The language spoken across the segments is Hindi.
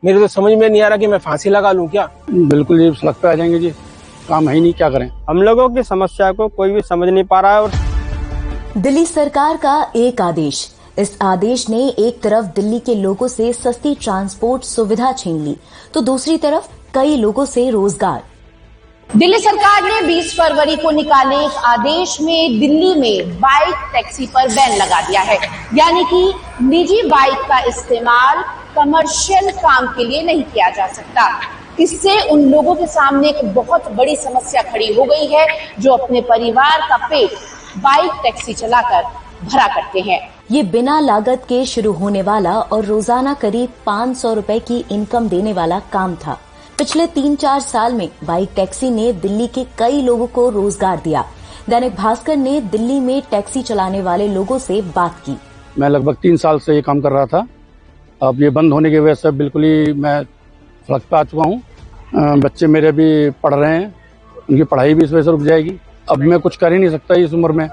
मेरे तो समझ में नहीं आ रहा कि मैं फांसी लगा लूं क्या। बिल्कुल जी, सड़क पे आ जाएंगे जी, काम है ही नहीं, क्या करें। हम लोगों की समस्या को कोई भी समझ नहीं पा रहा है। और दिल्ली सरकार का एक आदेश, इस आदेश ने एक तरफ दिल्ली के लोगों से सस्ती ट्रांसपोर्ट सुविधा छीन ली, तो दूसरी तरफ कई लोगों से रोजगार। दिल्ली सरकार ने 20 फरवरी को निकाले एक आदेश में दिल्ली में बाइक टैक्सी पर बैन लगा दिया है, यानी कि निजी बाइक का इस्तेमाल कमर्शियल काम के लिए नहीं किया जा सकता। इससे उन लोगों के सामने एक बहुत बड़ी समस्या खड़ी हो गई है जो अपने परिवार का पेट बाइक टैक्सी चलाकर भरा करते हैं। ये बिना लागत के शुरू होने वाला और रोजाना करीब 500 रुपए की इनकम देने वाला काम था। पिछले 3-4 साल में बाइक टैक्सी ने दिल्ली के कई लोगों को रोजगार दिया। दैनिक भास्कर ने दिल्ली में टैक्सी चलाने वाले लोगों से बात की। मैं लगभग 3 साल से ये काम कर रहा था। अब ये बंद होने की वजह से बिल्कुल ही मैं सड़क पे आ चुका हूँ। बच्चे मेरे भी पढ़ रहे हैं, उनकी पढ़ाई भी इस वजह से रुक जाएगी। अब मैं कुछ कर ही नहीं सकता इस उम्र में।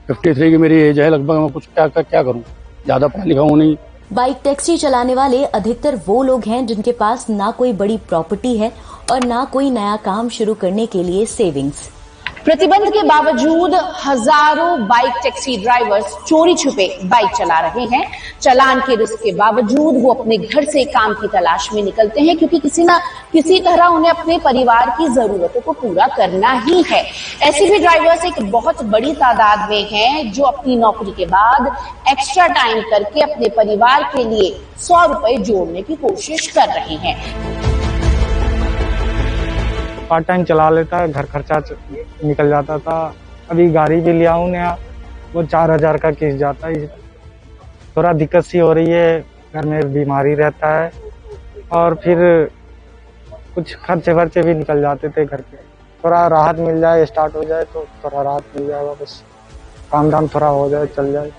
53 की मेरी एज है लगभग, मैं कुछ क्या करूं, ज्यादा पढ़ा लिखा हूं नहीं। बाइक टैक्सी चलाने वाले अधिकतर वो लोग हैं जिनके पास ना कोई बड़ी प्रॉपर्टी है और ना कोई नया काम शुरू करने के लिए सेविंग्स। प्रतिबंध के बावजूद हजारों बाइक टैक्सी ड्राइवर्स चोरी छुपे बाइक चला रहे हैं। चालान के रिस्क के बावजूद वो अपने घर से काम की तलाश में निकलते हैं, क्योंकि किसी न किसी तरह उन्हें अपने परिवार की जरूरतों को पूरा करना ही है। ऐसे भी ड्राइवर्स एक बहुत बड़ी तादाद में हैं जो अपनी नौकरी के बाद एक्स्ट्रा टाइम करके अपने परिवार के लिए 100 रुपए जोड़ने की कोशिश कर रहे हैं। पार्ट टाइम चला लेता है, घर खर्चा निकल जाता था। अभी गाड़ी भी लिया हूँ नया, वो 4000 का किस्त जाता है। थोड़ा दिक्कत सी हो रही है, घर में बीमारी रहता है और फिर कुछ खर्चे वर्चे भी निकल जाते थे घर के। थोड़ा राहत मिल जाए, स्टार्ट हो जाए तो थोड़ा राहत मिल जाएगा, बस काम धाम थोड़ा हो जाए, चल जाए।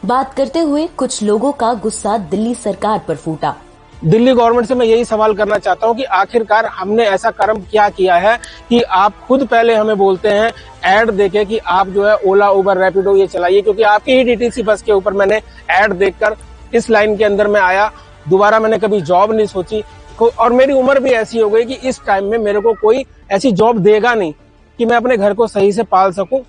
बात करते हुए कुछ लोगों का गुस्सा दिल्ली सरकार पर फूटा। दिल्ली गवर्नमेंट से मैं यही सवाल करना चाहता हूँ कि आखिरकार हमने ऐसा कर्म क्या किया है कि आप खुद पहले हमें बोलते हैं ऐड देके कि आप जो है ओला, उबर, रैपिडो ये चलाइए, क्योंकि आपकी ही डीटीसी बस के ऊपर मैंने ऐड देखकर इस लाइन के अंदर में आया। दोबारा मैंने कभी जॉब नहीं सोची और मेरी उम्र भी ऐसी हो गई कि इस टाइम में मेरे को कोई ऐसी जॉब देगा नहीं कि मैं अपने घर को सही से पाल सकूं।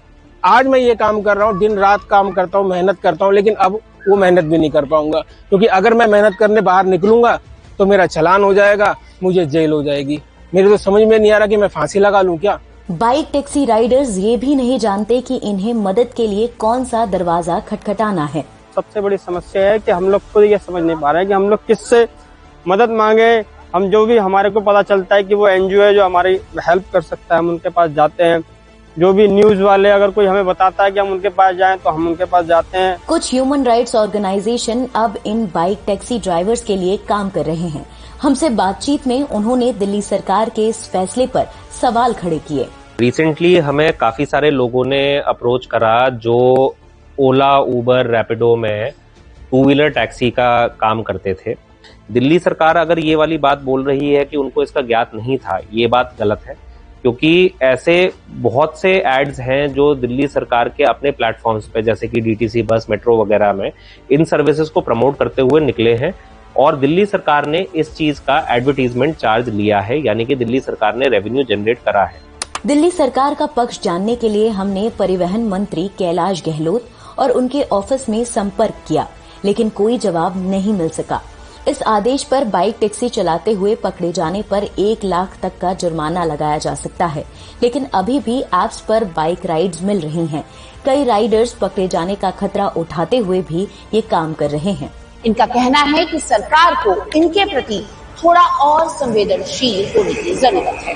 आज मैं ये काम कर रहा हूँ, दिन रात काम करता हूँ, मेहनत करता हूँ, लेकिन अब वो मेहनत भी नहीं कर पाऊंगा, क्योंकि अगर मैं मेहनत करने बाहर निकलूंगा तो मेरा चालान हो जाएगा, मुझे जेल हो जाएगी। मेरे तो समझ में नहीं आ रहा कि मैं फांसी लगा लूं क्या। बाइक टैक्सी राइडर्स ये भी नहीं जानते कि इन्हें मदद के लिए कौन सा दरवाजा खटखटाना है। सबसे बड़ी समस्या है कि हम लोग खुद ये समझ नहीं पा रहे हैं कि हम लोग किससे मदद मांगे। हम जो भी हमारे को पता चलता है कि वो एनजीओ है जो हमारी हेल्प कर सकता है, हम उनके पास जाते हैं। जो भी न्यूज वाले अगर कोई हमें बताता है कि हम उनके पास जाएं तो हम उनके पास जाते हैं। कुछ ह्यूमन राइट्स ऑर्गेनाइजेशन अब इन बाइक टैक्सी ड्राइवर्स के लिए काम कर रहे हैं। हमसे बातचीत में उन्होंने दिल्ली सरकार के इस फैसले पर सवाल खड़े किए। रिसेंटली हमें काफी सारे लोगों ने अप्रोच करा जो ओला, उबर, रैपिडो में 2 व्हीलर टैक्सी का काम करते थे। दिल्ली सरकार अगर ये वाली बात बोल रही है कि उनको इसका ज्ञात नहीं था, ये बात गलत है, क्योंकि ऐसे बहुत से एड्स हैं जो दिल्ली सरकार के अपने प्लेटफॉर्म्स पे जैसे कि डीटीसी बस, मेट्रो वगैरह में इन सर्विसेज को प्रमोट करते हुए निकले हैं और दिल्ली सरकार ने इस चीज का एडवर्टीजमेंट चार्ज लिया है, यानी कि दिल्ली सरकार ने रेवेन्यू जनरेट करा है। दिल्ली सरकार का पक्ष जानने के लिए हमने परिवहन मंत्री कैलाश गहलोत और उनके ऑफिस में संपर्क किया, लेकिन कोई जवाब नहीं मिल सका। इस आदेश पर बाइक टैक्सी चलाते हुए पकड़े जाने पर 1 लाख तक का जुर्माना लगाया जा सकता है, लेकिन अभी भी ऐप्स पर बाइक राइड्स मिल रही हैं। कई राइडर्स पकड़े जाने का खतरा उठाते हुए भी ये काम कर रहे हैं। इनका कहना है कि सरकार को इनके प्रति थोड़ा और संवेदनशील होने की जरूरत है।